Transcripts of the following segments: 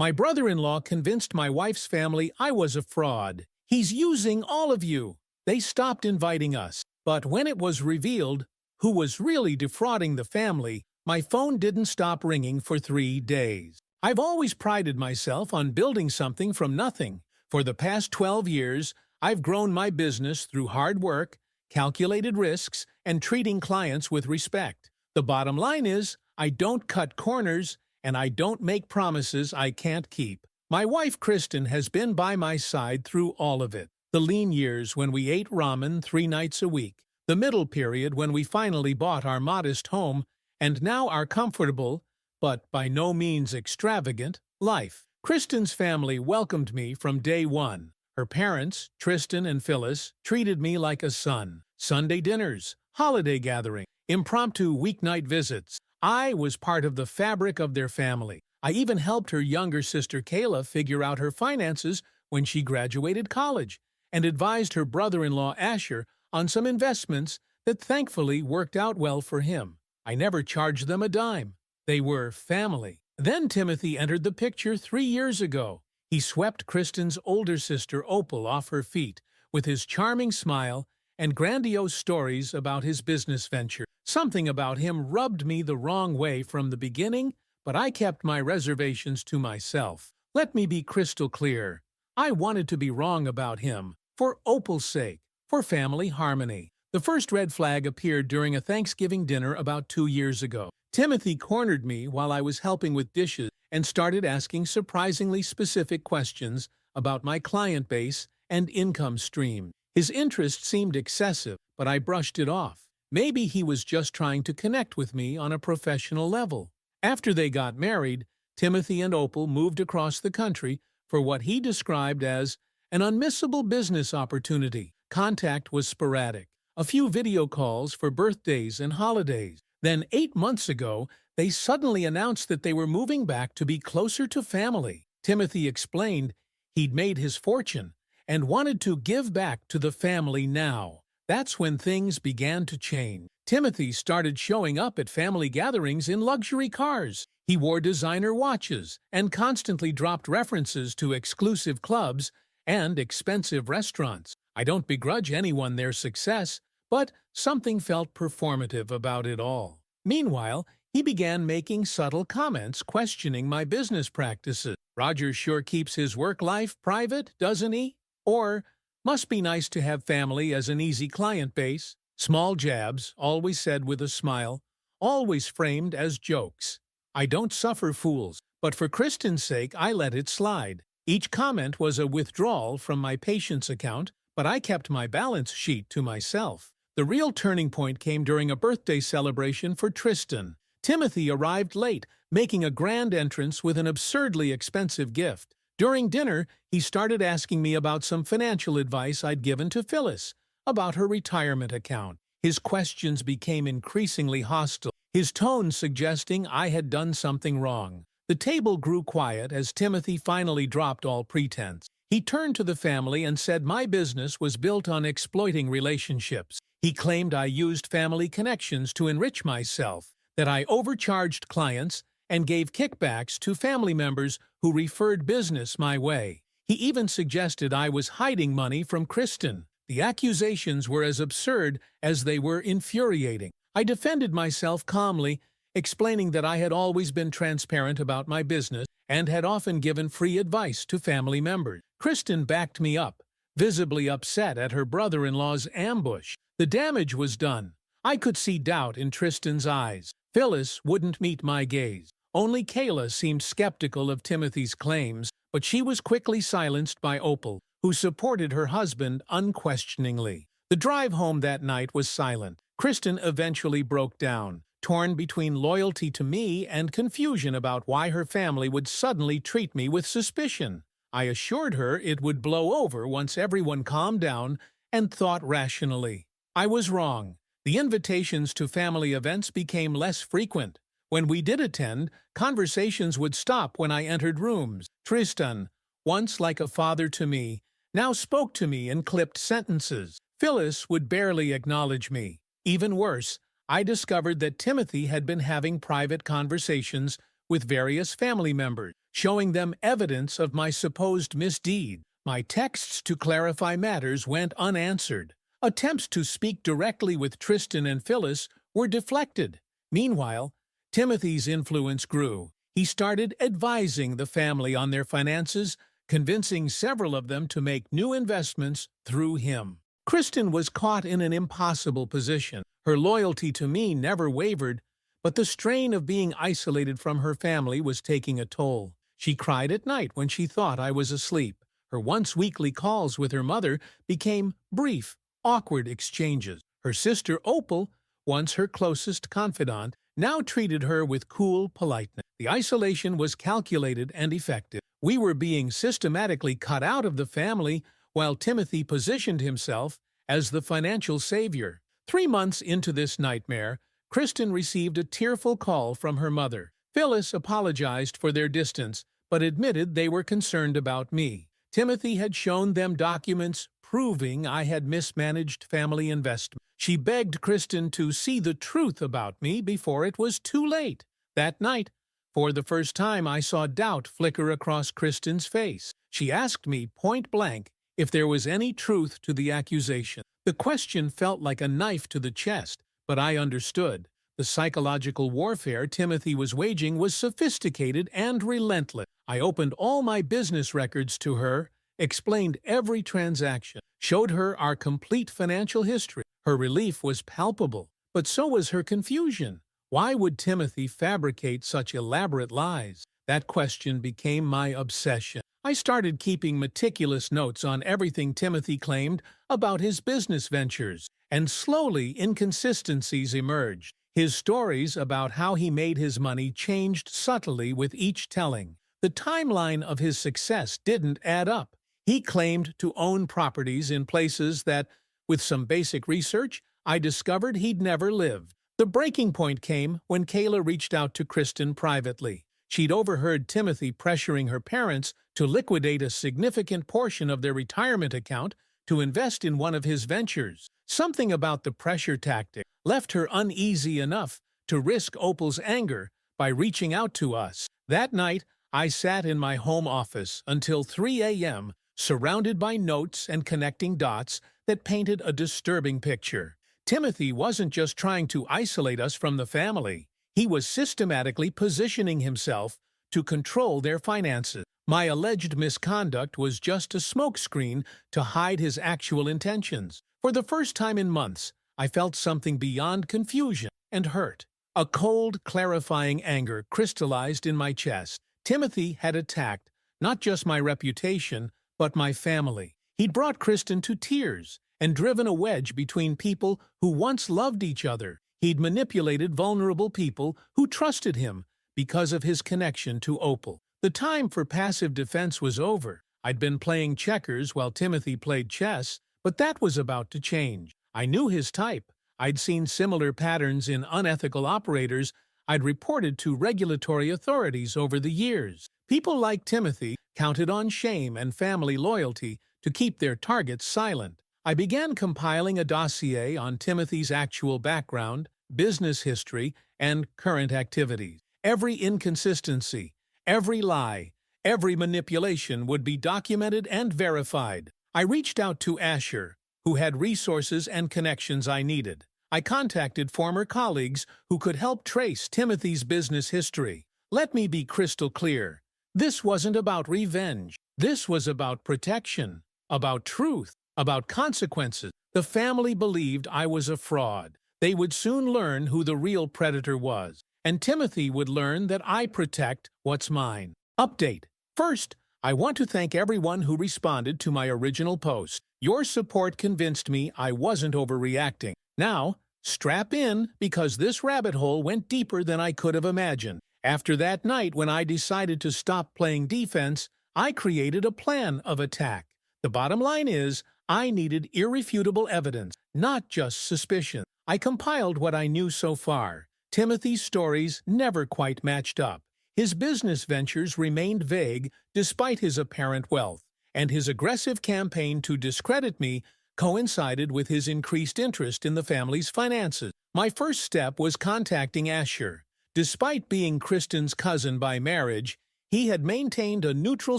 My brother-in-law convinced my wife's family I was a fraud. He's using all of you. They stopped inviting us. But when it was revealed who was really defrauding the family, my phone didn't stop ringing for 3 days. I've always prided myself on building something from nothing. For the past 12 years, I've grown my business through hard work, calculated risks, and treating clients with respect. The bottom line is, I don't cut corners, and I don't make promises I can't keep. My wife Kristen has been by my side through all of it. The lean years when we ate ramen 3 nights a week, the middle period when we finally bought our modest home, and now our comfortable, but by no means extravagant, life. Kristen's family welcomed me from day one. Her parents, Tristan and Phyllis, treated me like a son. Sunday dinners, holiday gatherings, impromptu weeknight visits. I was part of the fabric of their family. I even helped her younger sister Kayla figure out her finances when she graduated college, and advised her brother-in-law Asher on some investments that thankfully worked out well for him. I never charged them a dime. They were family. Then Timothy entered the picture 3 years ago. He swept Kristen's older sister Opal off her feet with his charming smile and grandiose stories about his business venture. Something about him rubbed me the wrong way from the beginning, but I kept my reservations to myself. Let me be crystal clear. I wanted to be wrong about him, for Opal's sake, for family harmony. The first red flag appeared during a Thanksgiving dinner about 2 years ago. Timothy cornered me while I was helping with dishes and started asking surprisingly specific questions about my client base and income stream. His interest seemed excessive, but I brushed it off. Maybe he was just trying to connect with me on a professional level. After they got married, Timothy and Opal moved across the country for what he described as an unmissable business opportunity. Contact was sporadic. A few video calls for birthdays and holidays. Then 8 months ago, they suddenly announced that they were moving back to be closer to family. Timothy explained he'd made his fortune and wanted to give back to the family now. That's when things began to change. Timothy started showing up at family gatherings in luxury cars. He wore designer watches and constantly dropped references to exclusive clubs and expensive restaurants. I don't begrudge anyone their success, but something felt performative about it all. Meanwhile, he began making subtle comments questioning my business practices. Roger sure keeps his work life private, doesn't he? Or, must be nice to have family as an easy client base. Small jabs, always said with a smile, always framed as jokes. I don't suffer fools, but for Kristen's sake I let it slide. Each comment was a withdrawal from my patient's account, but I kept my balance sheet to myself. The real turning point came during a birthday celebration for Tristan. Timothy arrived late, making a grand entrance with an absurdly expensive gift. During dinner, he started asking me about some financial advice I'd given to Phyllis, about her retirement account. His questions became increasingly hostile, his tone suggesting I had done something wrong. The table grew quiet as Timothy finally dropped all pretense. He turned to the family and said my business was built on exploiting relationships. He claimed I used family connections to enrich myself, that I overcharged clients and gave kickbacks to family members who referred business my way. He even suggested I was hiding money from Kristen. The accusations were as absurd as they were infuriating. I defended myself calmly, explaining that I had always been transparent about my business and had often given free advice to family members. Kristen backed me up, visibly upset at her brother-in-law's ambush. The damage was done. I could see doubt in Tristan's eyes. Phyllis wouldn't meet my gaze. Only Kayla seemed skeptical of Timothy's claims, but she was quickly silenced by Opal, who supported her husband unquestioningly. The drive home that night was silent. Kristen eventually broke down, torn between loyalty to me and confusion about why her family would suddenly treat me with suspicion. I assured her it would blow over once everyone calmed down and thought rationally. I was wrong. The invitations to family events became less frequent. When we did attend, conversations would stop when I entered rooms. Tristan, once like a father to me, now spoke to me in clipped sentences. Phyllis would barely acknowledge me. Even worse, I discovered that Timothy had been having private conversations with various family members, showing them evidence of my supposed misdeed. My texts to clarify matters went unanswered. Attempts to speak directly with Tristan and Phyllis were deflected. Meanwhile, Timothy's influence grew. He started advising the family on their finances, convincing several of them to make new investments through him. Kristen was caught in an impossible position. Her loyalty to me never wavered, but the strain of being isolated from her family was taking a toll. She cried at night when she thought I was asleep. Her once-weekly calls with her mother became brief, awkward exchanges. Her sister Opal, once her closest confidant, now treated her with cool politeness. The isolation was calculated and effective. We were being systematically cut out of the family while Timothy positioned himself as the financial savior. 3 months into this nightmare, Kristen received a tearful call from her mother. Phyllis apologized for their distance, but admitted they were concerned about me. Timothy had shown them documents proving I had mismanaged family investment. She begged Kristen to see the truth about me before it was too late. That night, for the first time, I saw doubt flicker across Kristen's face. She asked me point-blank if there was any truth to the accusation. The question felt like a knife to the chest, but I understood. The psychological warfare Timothy was waging was sophisticated and relentless. I opened all my business records to her, explained every transaction, showed her our complete financial history. Her relief was palpable, but so was her confusion. Why would Timothy fabricate such elaborate lies? That question became my obsession. I started keeping meticulous notes on everything Timothy claimed about his business ventures, and slowly inconsistencies emerged. His stories about how he made his money changed subtly with each telling. The timeline of his success didn't add up. He claimed to own properties in places that, with some basic research, I discovered he'd never lived. The breaking point came when Kayla reached out to Kristen privately. She'd overheard Timothy pressuring her parents to liquidate a significant portion of their retirement account to invest in one of his ventures. Something about the pressure tactic left her uneasy enough to risk Opal's anger by reaching out to us. That night, I sat in my home office until 3 a.m., surrounded by notes and connecting dots that painted a disturbing picture. Timothy wasn't just trying to isolate us from the family. He was systematically positioning himself to control their finances. My alleged misconduct was just a smokescreen to hide his actual intentions. For the first time in months, I felt something beyond confusion and hurt. A cold, clarifying anger crystallized in my chest. Timothy had attacked not just my reputation, but my family. He'd brought Kristen to tears and driven a wedge between people who once loved each other. He'd manipulated vulnerable people who trusted him because of his connection to Opal. The time for passive defense was over. I'd been playing checkers while Timothy played chess, but that was about to change. I knew his type. I'd seen similar patterns in unethical operators I'd reported to regulatory authorities over the years. People like Timothy counted on shame and family loyalty to keep their targets silent. I began compiling a dossier on Timothy's actual background, business history, and current activities. Every inconsistency, every lie, every manipulation would be documented and verified. I reached out to Asher, who had resources and connections I needed. I contacted former colleagues who could help trace Timothy's business history. Let me be crystal clear. This wasn't about revenge. This was about protection, about truth, about consequences. The family believed I was a fraud. They would soon learn who the real predator was, and Timothy would learn that I protect what's mine. Update. First, I want to thank everyone who responded to my original post. Your support convinced me I wasn't overreacting. Now, strap in, because this rabbit hole went deeper than I could have imagined. After that night when I decided to stop playing defense, I created a plan of attack. The bottom line is, I needed irrefutable evidence, not just suspicion. I compiled what I knew so far. Timothy's stories never quite matched up. His business ventures remained vague despite his apparent wealth, and his aggressive campaign to discredit me coincided with his increased interest in the family's finances. My first step was contacting Asher. Despite being Kristen's cousin by marriage, he had maintained a neutral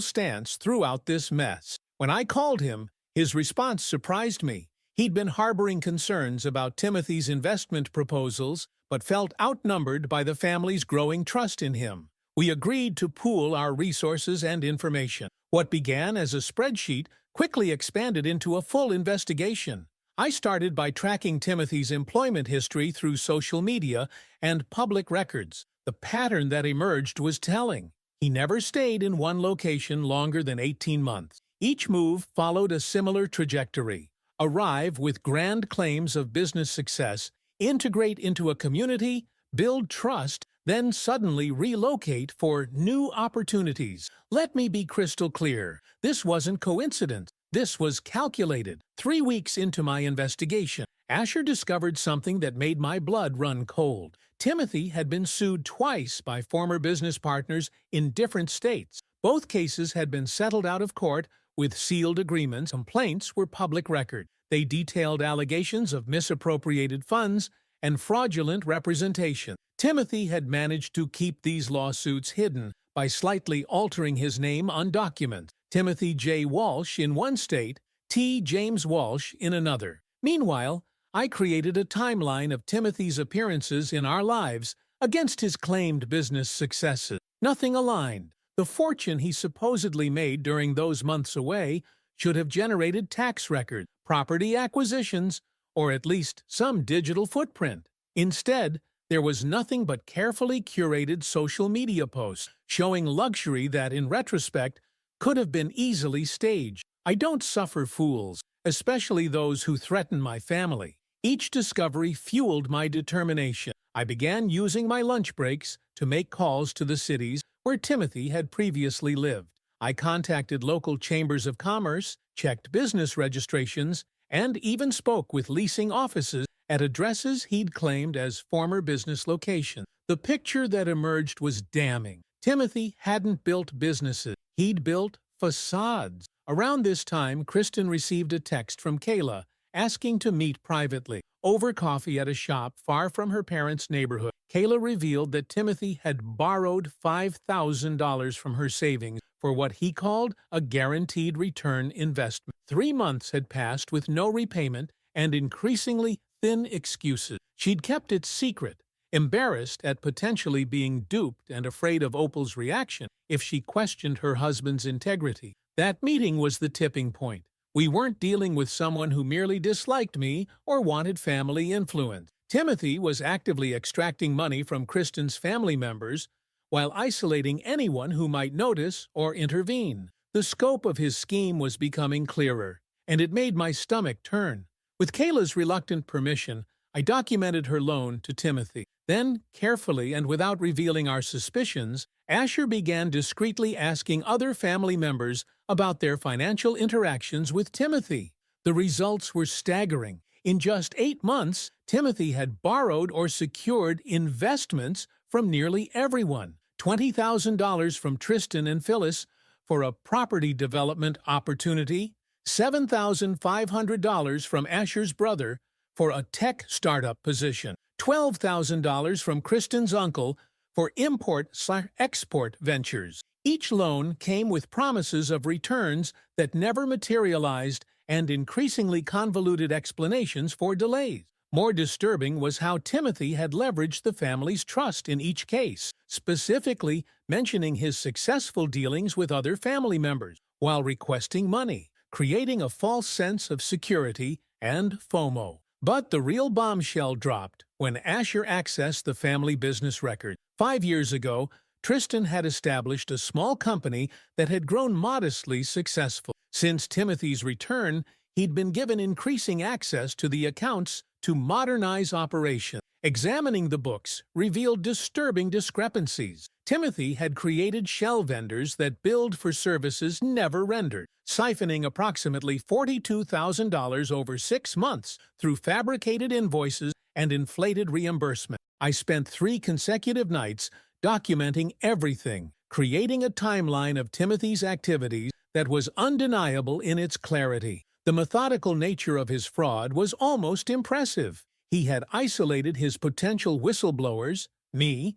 stance throughout this mess. When I called him, his response surprised me. He'd been harboring concerns about Timothy's investment proposals, but felt outnumbered by the family's growing trust in him. We agreed to pool our resources and information. What began as a spreadsheet quickly expanded into a full investigation. I started by tracking Timothy's employment history through social media and public records. The pattern that emerged was telling. He never stayed in one location longer than 18 months. Each move followed a similar trajectory. Arrive with grand claims of business success, integrate into a community, build trust, then suddenly relocate for new opportunities. Let me be crystal clear. This wasn't coincidence. This was calculated. 3 weeks into my investigation, Asher discovered something that made my blood run cold. Timothy had been sued twice by former business partners in different states. Both cases had been settled out of court with sealed agreements. Complaints were public record. They detailed allegations of misappropriated funds and fraudulent representation. Timothy had managed to keep these lawsuits hidden by slightly altering his name on documents. Timothy J. Walsh in one state, T. James Walsh in another. Meanwhile, I created a timeline of Timothy's appearances in our lives against his claimed business successes. Nothing aligned. The fortune he supposedly made during those months away should have generated tax records, property acquisitions, or at least some digital footprint. Instead, there was nothing but carefully curated social media posts showing luxury that, in retrospect, could have been easily staged. I don't suffer fools, especially those who threaten my family. Each discovery fueled my determination. I began using my lunch breaks to make calls to the cities where Timothy had previously lived. I contacted local chambers of commerce, checked business registrations, and even spoke with leasing offices at addresses he'd claimed as former business locations. The picture that emerged was damning. Timothy hadn't built businesses. He'd built facades. Around this time, Kristen received a text from Kayla asking to meet privately. Over coffee at a shop far from her parents' neighborhood, Kayla revealed that Timothy had borrowed $5,000 from her savings for what he called a guaranteed return investment. 3 months had passed with no repayment and increasingly thin excuses. She'd kept it secret, embarrassed at potentially being duped and afraid of Opal's reaction if she questioned her husband's integrity. That meeting was the tipping point. We weren't dealing with someone who merely disliked me or wanted family influence. Timothy was actively extracting money from Kristen's family members while isolating anyone who might notice or intervene. The scope of his scheme was becoming clearer, and it made my stomach turn. With Kayla's reluctant permission, I documented her loan to Timothy. Then, carefully and without revealing our suspicions, Asher began discreetly asking other family members about their financial interactions with Timothy. The results were staggering. In just 8 months, Timothy had borrowed or secured investments from nearly everyone. $20,000 from Tristan and Phyllis for a property development opportunity, $7,500 from Asher's brother for a tech startup position, $12,000 from Kristen's uncle for import/export ventures. Each loan came with promises of returns that never materialized and increasingly convoluted explanations for delays. More disturbing was how Timothy had leveraged the family's trust in each case, specifically mentioning his successful dealings with other family members while requesting money, creating a false sense of security and FOMO. But the real bombshell dropped when Asher accessed the family business record. 5 years ago, Tristan had established a small company that had grown modestly successful. Since Timothy's return, he'd been given increasing access to the accounts to modernize operations. Examining the books revealed disturbing discrepancies. Timothy had created shell vendors that billed for services never rendered, siphoning approximately $42,000 over 6 months through fabricated invoices and inflated reimbursement. I spent 3 consecutive nights documenting everything, creating a timeline of Timothy's activities that was undeniable in its clarity. The methodical nature of his fraud was almost impressive. He had isolated his potential whistleblowers, me,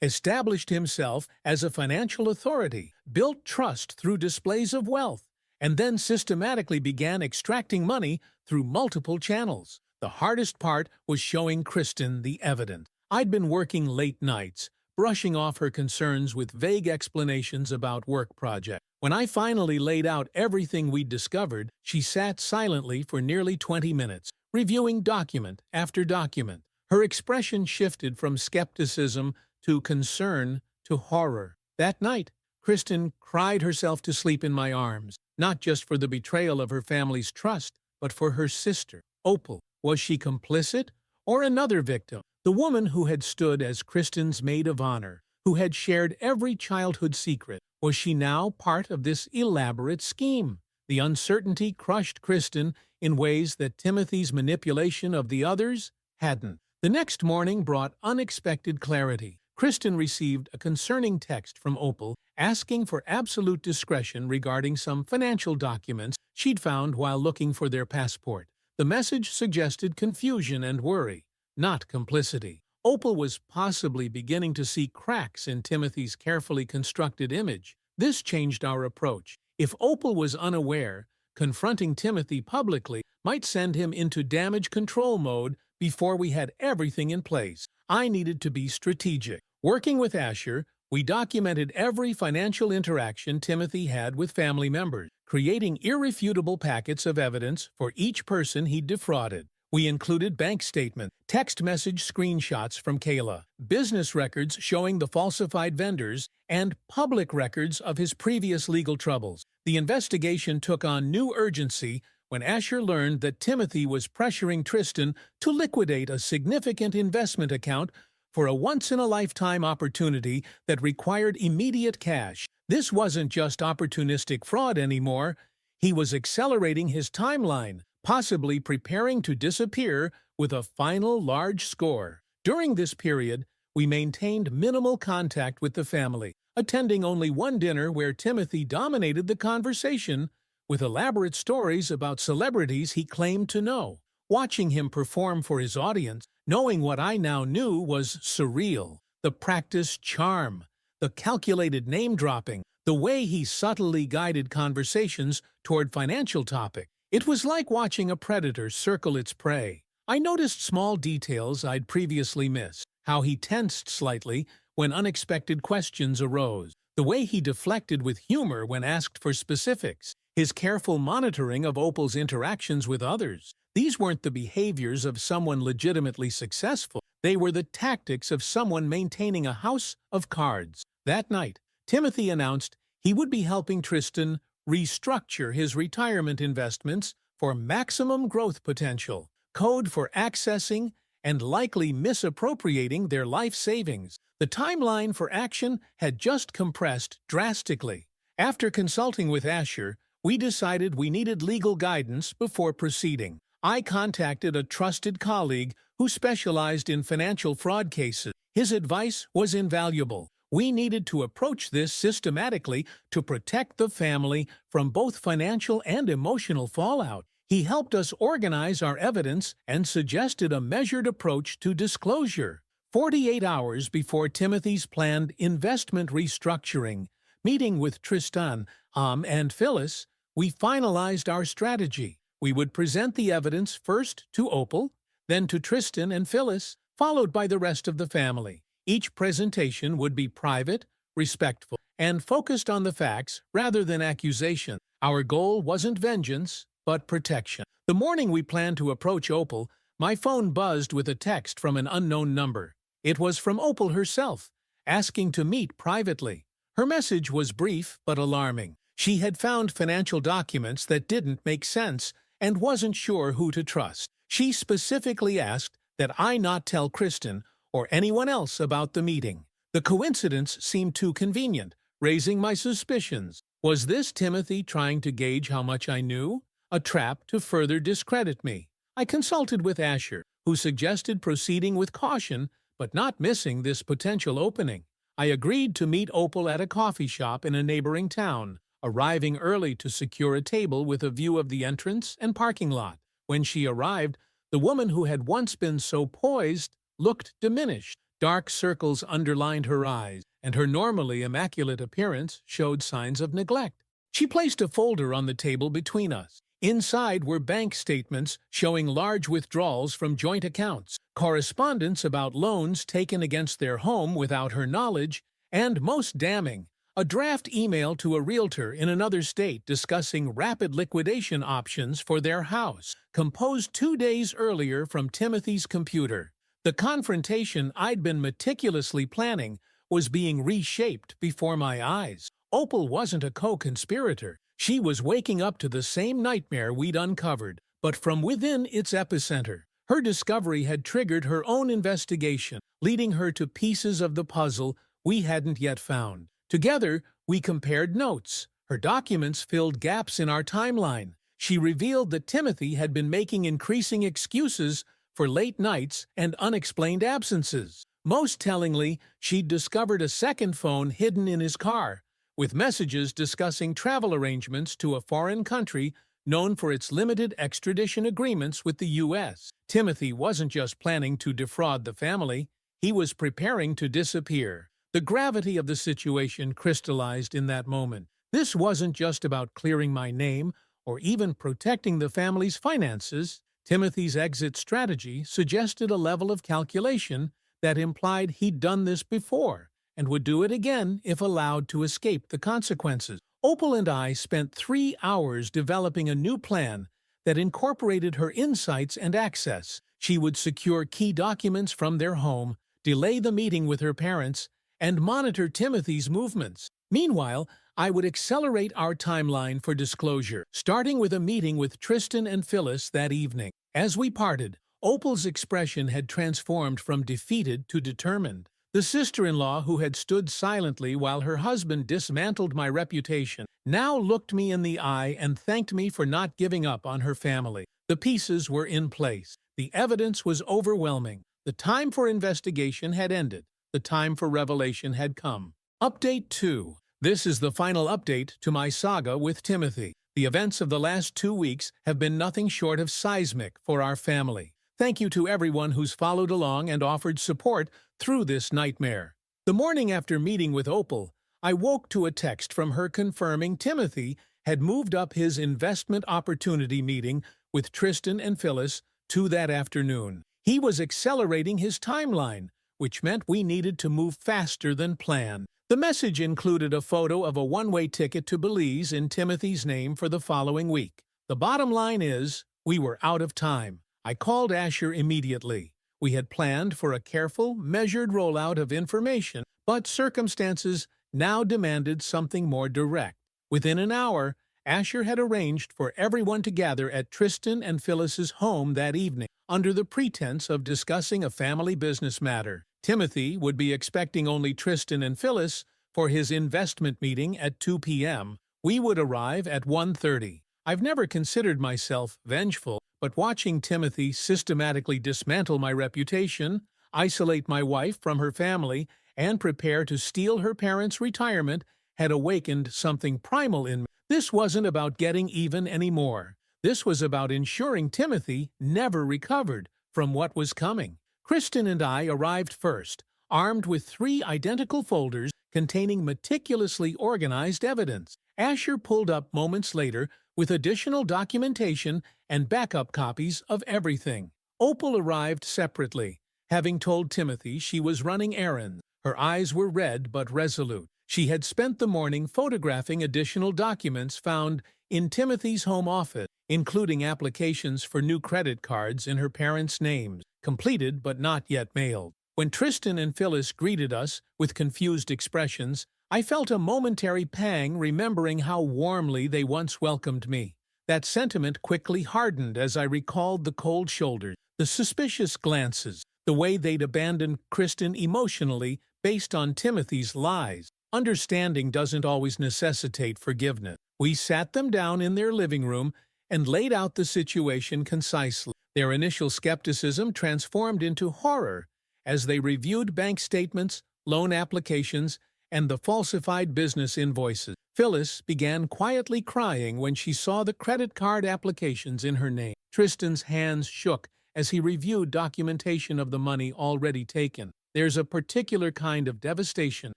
established himself as a financial authority, built trust through displays of wealth, and then systematically began extracting money through multiple channels. The hardest part was showing Kristen the evidence. I'd been working late nights, brushing off her concerns with vague explanations about work projects. When I finally laid out everything we'd discovered, she sat silently for nearly 20 minutes, reviewing document after document. Her expression shifted from skepticism to concern to horror. That night, Kristen cried herself to sleep in my arms, not just for the betrayal of her family's trust, but for her sister, Opal. Was she complicit or another victim? The woman who had stood as Kristen's maid of honor, who had shared every childhood secret, was she now part of this elaborate scheme? The uncertainty crushed Kristen in ways that Timothy's manipulation of the others hadn't. The next morning brought unexpected clarity. Kristen received a concerning text from Opal asking for absolute discretion regarding some financial documents she'd found while looking for their passport. The message suggested confusion and worry, not complicity. Opal was possibly beginning to see cracks in Timothy's carefully constructed image. This changed our approach. If Opal was unaware, confronting Timothy publicly might send him into damage control mode before we had everything in place. I needed to be strategic. Working with Asher, we documented every financial interaction Timothy had with family members, creating irrefutable packets of evidence for each person he'd defrauded. We included bank statements, text message screenshots from Kayla, business records showing the falsified vendors, and public records of his previous legal troubles. The investigation took on new urgency when Asher learned that Timothy was pressuring Tristan to liquidate a significant investment account for a once-in-a-lifetime opportunity that required immediate cash. This wasn't just opportunistic fraud anymore. He was accelerating his timeline, possibly preparing to disappear with a final large score. During this period, we maintained minimal contact with the family, attending only one dinner where Timothy dominated the conversation with elaborate stories about celebrities he claimed to know. Watching him perform for his audience, knowing what I now knew was surreal. The practiced charm, the calculated name-dropping, the way he subtly guided conversations toward financial topics. It was like watching a predator circle its prey. I noticed small details I'd previously missed, how he tensed slightly when unexpected questions arose, the way he deflected with humor when asked for specifics, his careful monitoring of Opal's interactions with others. These weren't the behaviors of someone legitimately successful. They were the tactics of someone maintaining a house of cards. That night, Timothy announced he would be helping Tristan restructure his retirement investments for maximum growth potential, code for accessing and likely misappropriating their life savings. The timeline for action had just compressed drastically. After consulting with Asher, we decided we needed legal guidance before proceeding. I contacted a trusted colleague who specialized in financial fraud cases. His advice was invaluable. We needed to approach this systematically to protect the family from both financial and emotional fallout. He helped us organize our evidence and suggested a measured approach to disclosure. 48 hours before Timothy's planned investment restructuring, meeting with Tristan, and Phyllis, we finalized our strategy. We would present the evidence first to Opal, then to Tristan and Phyllis, followed by the rest of the family. Each presentation would be private, respectful, and focused on the facts rather than accusation. Our goal wasn't vengeance, but protection. The morning we planned to approach Opal, my phone buzzed with a text from an unknown number. It was from Opal herself, asking to meet privately. Her message was brief but alarming. She had found financial documents that didn't make sense and wasn't sure who to trust. She specifically asked that I not tell Kristen or anyone else about the meeting. The coincidence seemed too convenient, raising my suspicions. Was this Timothy trying to gauge how much I knew? A trap to further discredit me? I consulted with Asher, who suggested proceeding with caution but not missing this potential opening. I agreed to meet Opal at a coffee shop in a neighboring town, arriving early to secure a table with a view of the entrance and parking lot. When she arrived, the woman who had once been so poised looked diminished. Dark circles underlined her eyes, and her normally immaculate appearance showed signs of neglect. She placed a folder on the table between us. Inside were bank statements showing large withdrawals from joint accounts, correspondence about loans taken against their home without her knowledge, and, most damning, a draft email to a realtor in another state discussing rapid liquidation options for their house, composed 2 days earlier from Timothy's computer. The confrontation I'd been meticulously planning was being reshaped before my eyes. Opal wasn't a co-conspirator. She was waking up to the same nightmare we'd uncovered, but from within its epicenter. Her discovery had triggered her own investigation, leading her to pieces of the puzzle we hadn't yet found. Together, we compared notes. Her documents filled gaps in our timeline. She revealed that Timothy had been making increasing excuses for late nights and unexplained absences. Most tellingly, she'd discovered a second phone hidden in his car, with messages discussing travel arrangements to a foreign country known for its limited extradition agreements with the U.S. Timothy wasn't just planning to defraud the family, he was preparing to disappear. The gravity of the situation crystallized in that moment. This wasn't just about clearing my name or even protecting the family's finances. Timothy's exit strategy suggested a level of calculation that implied he'd done this before and would do it again if allowed to escape the consequences. Opal and I spent 3 hours developing a new plan that incorporated her insights and access. She would secure key documents from their home, delay the meeting with her parents, and monitor Timothy's movements. Meanwhile, I would accelerate our timeline for disclosure, starting with a meeting with Tristan and Phyllis that evening. As we parted, Opal's expression had transformed from defeated to determined. The sister-in-law who had stood silently while her husband dismantled my reputation now looked me in the eye and thanked me for not giving up on her family. The pieces were in place. The evidence was overwhelming. The time for investigation had ended. The time for revelation had come. Update 2. This is the final update to my saga with Timothy. The events of the last 2 weeks have been nothing short of seismic for our family. Thank you to everyone who's followed along and offered support through this nightmare. The morning after meeting with Opal, I woke to a text from her confirming Timothy had moved up his investment opportunity meeting with Tristan and Phyllis to that afternoon. He was accelerating his timeline, which meant we needed to move faster than planned. The message included a photo of a one-way ticket to Belize in Timothy's name for the following week. The bottom line is, we were out of time. I called Asher immediately. We had planned for a careful, measured rollout of information, but circumstances now demanded something more direct. Within an hour, Asher had arranged for everyone to gather at Tristan and Phyllis's home that evening, under the pretense of discussing a family business matter. Timothy would be expecting only Tristan and Phyllis for his investment meeting at 2 p.m. We would arrive at 1:30. I've never considered myself vengeful, but watching Timothy systematically dismantle my reputation, isolate my wife from her family, and prepare to steal her parents' retirement had awakened something primal in me. This wasn't about getting even anymore. This was about ensuring Timothy never recovered from what was coming. Kristen and I arrived first, armed with 3 identical folders containing meticulously organized evidence. Asher pulled up moments later with additional documentation and backup copies of everything. Opal arrived separately, having told Timothy she was running errands. Her eyes were red but resolute. She had spent the morning photographing additional documents found in Timothy's home office, including applications for new credit cards in her parents' names, completed but not yet mailed. When Tristan and Phyllis greeted us with confused expressions, I felt a momentary pang remembering how warmly they once welcomed me. That sentiment quickly hardened as I recalled the cold shoulders, the suspicious glances, the way they'd abandoned Kristen emotionally based on Timothy's lies. Understanding doesn't always necessitate forgiveness. We sat them down in their living room and laid out the situation concisely. Their initial skepticism transformed into horror as they reviewed bank statements, loan applications, and the falsified business invoices. Phyllis began quietly crying when she saw the credit card applications in her name. Tristan's hands shook as he reviewed documentation of the money already taken. There's a particular kind of devastation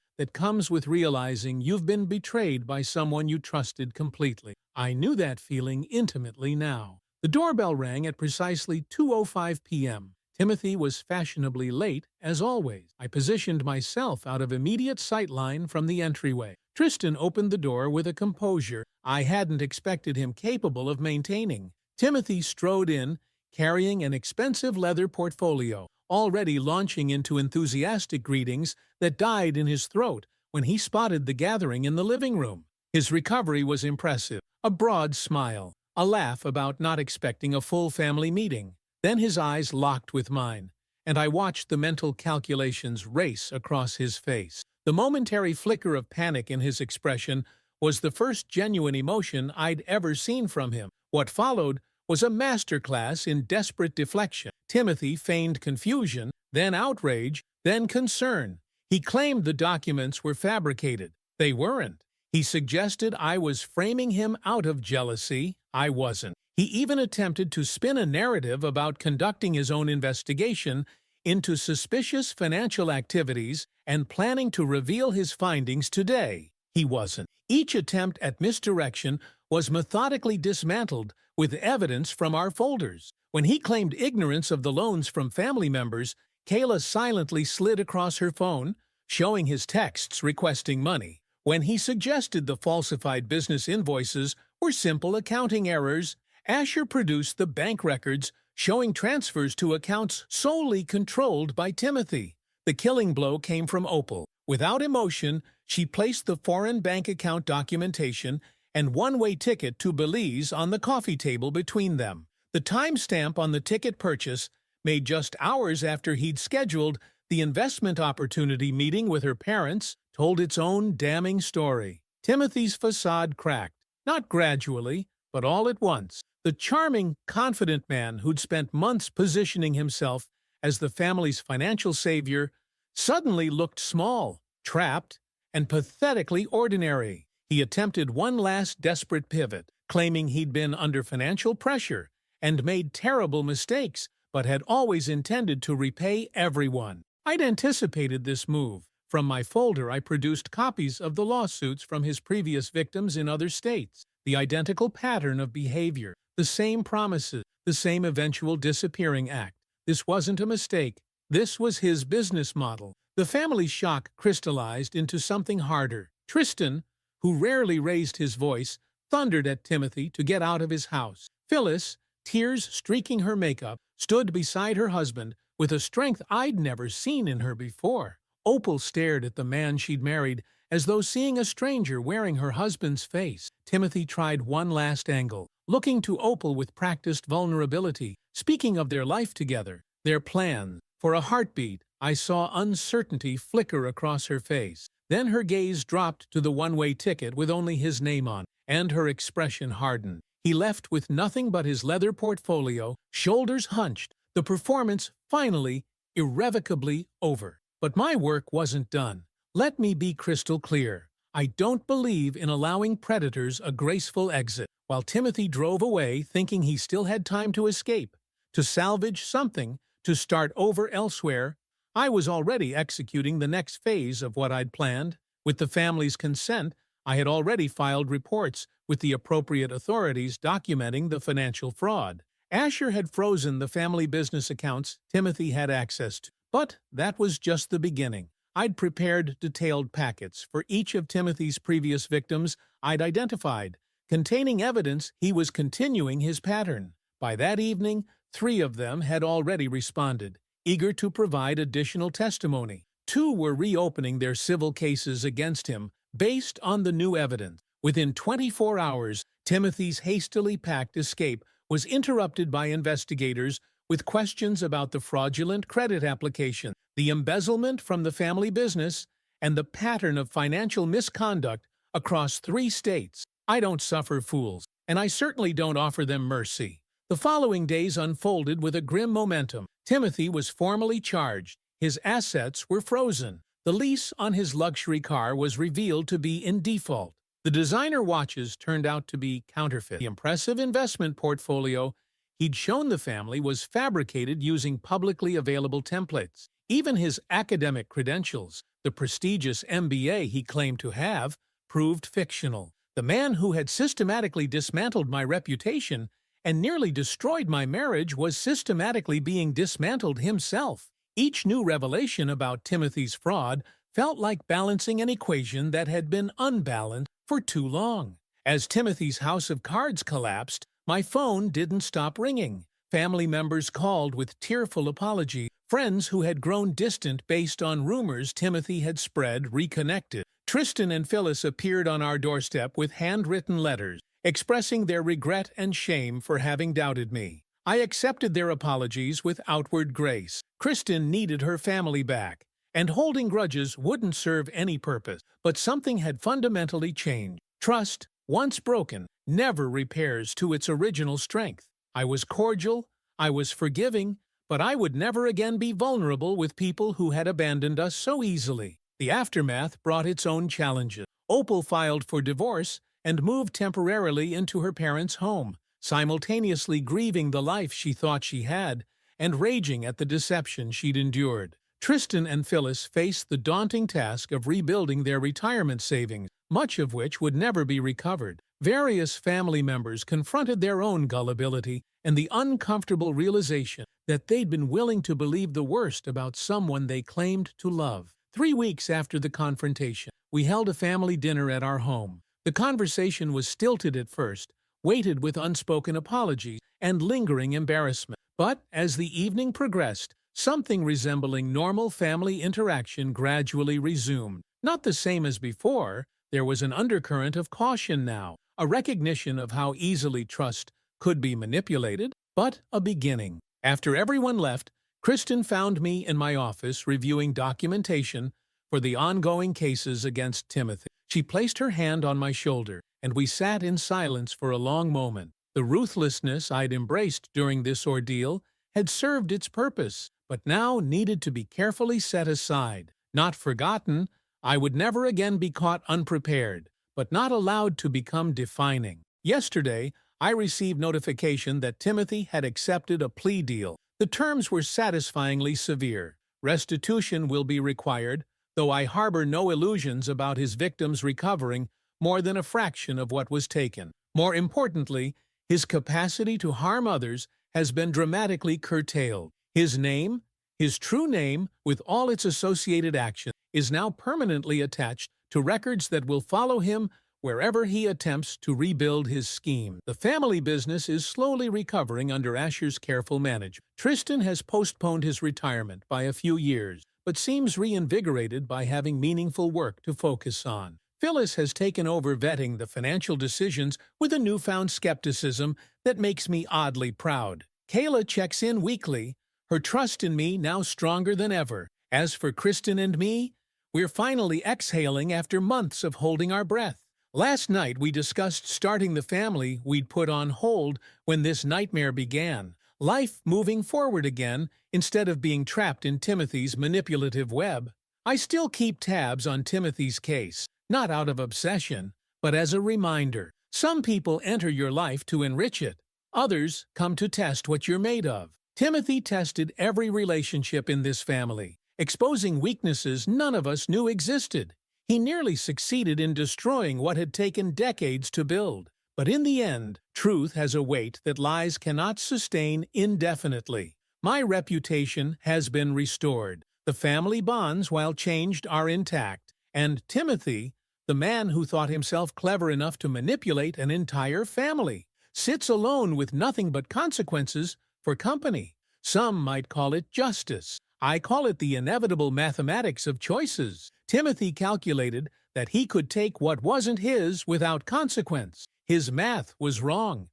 that comes with realizing you've been betrayed by someone you trusted completely. I knew that feeling intimately now. The doorbell rang at precisely 2:05 p.m. Timothy was fashionably late, as always. I positioned myself out of immediate sightline from the entryway. Tristan opened the door with a composure I hadn't expected him capable of maintaining. Timothy strode in, carrying an expensive leather portfolio, already launching into enthusiastic greetings that died in his throat when he spotted the gathering in the living room. His recovery was impressive. A broad smile, a laugh about not expecting a full family meeting. Then his eyes locked with mine, and I watched the mental calculations race across his face. The momentary flicker of panic in his expression was the first genuine emotion I'd ever seen from him. What followed was a masterclass in desperate deflection. Timothy feigned confusion, then outrage, then concern. He claimed the documents were fabricated. They weren't. He suggested I was framing him out of jealousy. I wasn't. He even attempted to spin a narrative about conducting his own investigation into suspicious financial activities and planning to reveal his findings today. He wasn't. Each attempt at misdirection was methodically dismantled with evidence from our folders. When he claimed ignorance of the loans from family members, Kayla silently slid across her phone, showing his texts requesting money. When he suggested the falsified business invoices were simple accounting errors, Asher produced the bank records showing transfers to accounts solely controlled by Timothy. The killing blow came from Opal. Without emotion, she placed the foreign bank account documentation and one-way ticket to Belize on the coffee table between them. The timestamp on the ticket purchase, made just hours after he'd scheduled the investment opportunity meeting with her parents, told its own damning story. Timothy's facade cracked, not gradually, but all at once. The charming, confident man who'd spent months positioning himself as the family's financial savior suddenly looked small, trapped, and pathetically ordinary. He attempted one last desperate pivot, claiming he'd been under financial pressure and made terrible mistakes, but had always intended to repay everyone. I'd anticipated this move. From my folder, I produced copies of the lawsuits from his previous victims in other states. The identical pattern of behavior, the same promises, the same eventual disappearing act. This wasn't a mistake. This was his business model. The family's shock crystallized into something harder. Tristan, who rarely raised his voice, thundered at Timothy to get out of his house. Phyllis, tears streaking her makeup, stood beside her husband with a strength I'd never seen in her before. Opal stared at the man she'd married as though seeing a stranger wearing her husband's face. Timothy tried one last angle, looking to Opal with practiced vulnerability, speaking of their life together, their plans. For a heartbeat, I saw uncertainty flicker across her face. Then her gaze dropped to the one-way ticket with only his name on, and her expression hardened. He left with nothing but his leather portfolio, shoulders hunched, the performance finally, irrevocably over. But my work wasn't done. Let me be crystal clear. I don't believe in allowing predators a graceful exit. While Timothy drove away thinking he still had time to escape, to salvage something, to start over elsewhere, I was already executing the next phase of what I'd planned. With the family's consent, I had already filed reports with the appropriate authorities documenting the financial fraud. Asher had frozen the family business accounts Timothy had access to. But that was just the beginning. I'd prepared detailed packets for each of Timothy's previous victims I'd identified, containing evidence he was continuing his pattern. By that evening, 3 of them had already responded, eager to provide additional testimony. 2 were reopening their civil cases against him based on the new evidence. Within 24 hours, Timothy's hastily packed escape was interrupted by investigators with questions about the fraudulent credit application, the embezzlement from the family business, and the pattern of financial misconduct across 3 states. I don't suffer fools, and I certainly don't offer them mercy. The following days unfolded with a grim momentum. Timothy was formally charged. His assets were frozen. The lease on his luxury car was revealed to be in default. The designer watches turned out to be counterfeit. The impressive investment portfolio he'd shown the family was fabricated using publicly available templates. Even his academic credentials, the prestigious MBA he claimed to have, proved fictional. The man who had systematically dismantled my reputation and nearly destroyed my marriage was systematically being dismantled himself. Each new revelation about Timothy's fraud felt like balancing an equation that had been unbalanced for too long. As Timothy's house of cards collapsed, my phone didn't stop ringing. Family members called with tearful apology. Friends who had grown distant based on rumors Timothy had spread reconnected. Tristan and Phyllis appeared on our doorstep with handwritten letters, expressing their regret and shame for having doubted me. I accepted their apologies with outward grace. Kristen needed her family back, and holding grudges wouldn't serve any purpose. But something had fundamentally changed. Trust, once broken, never repairs to its original strength. I was cordial, I was forgiving, but I would never again be vulnerable with people who had abandoned us so easily. The aftermath brought its own challenges. Opal filed for divorce and moved temporarily into her parents' home, simultaneously grieving the life she thought she had and raging at the deception she'd endured. Tristan and Phyllis faced the daunting task of rebuilding their retirement savings, much of which would never be recovered. Various family members confronted their own gullibility and the uncomfortable realization that they'd been willing to believe the worst about someone they claimed to love. 3 weeks after the confrontation, we held a family dinner at our home. The conversation was stilted at first, weighted with unspoken apologies and lingering embarrassment. But as the evening progressed, something resembling normal family interaction gradually resumed. Not the same as before, there was an undercurrent of caution now, a recognition of how easily trust could be manipulated, but a beginning. After everyone left, Kristen found me in my office reviewing documentation for the ongoing cases against Timothy. She placed her hand on my shoulder, and we sat in silence for a long moment. The ruthlessness I'd embraced during this ordeal had served its purpose, but now needed to be carefully set aside. Not forgotten, I would never again be caught unprepared, but not allowed to become defining. Yesterday, I received notification that Timothy had accepted a plea deal. The terms were satisfyingly severe. Restitution will be required, though I harbor no illusions about his victims recovering more than a fraction of what was taken. More importantly, his capacity to harm others has been dramatically curtailed. His name, his true name, with all its associated actions, is now permanently attached to records that will follow him wherever he attempts to rebuild his scheme. The family business is slowly recovering under Asher's careful management. Tristan has postponed his retirement by a few years, but seems reinvigorated by having meaningful work to focus on. Phyllis has taken over vetting the financial decisions with a newfound skepticism that makes me oddly proud. Kayla checks in weekly, her trust in me now stronger than ever. As for Kristen and me, we're finally exhaling after months of holding our breath. Last night we discussed starting the family we'd put on hold when this nightmare began. Life moving forward again instead of being trapped in Timothy's manipulative web. I still keep tabs on Timothy's case, not out of obsession, but as a reminder. Some people enter your life to enrich it. Others come to test what you're made of. Timothy tested every relationship in this family, exposing weaknesses none of us knew existed. He nearly succeeded in destroying what had taken decades to build. But in the end, truth has a weight that lies cannot sustain indefinitely. My reputation has been restored. The family bonds, while changed, are intact. And Timothy, the man who thought himself clever enough to manipulate an entire family, sits alone with nothing but consequences for company. Some might call it justice. I call it the inevitable mathematics of choices. Timothy calculated that he could take what wasn't his without consequence. His math was wrong.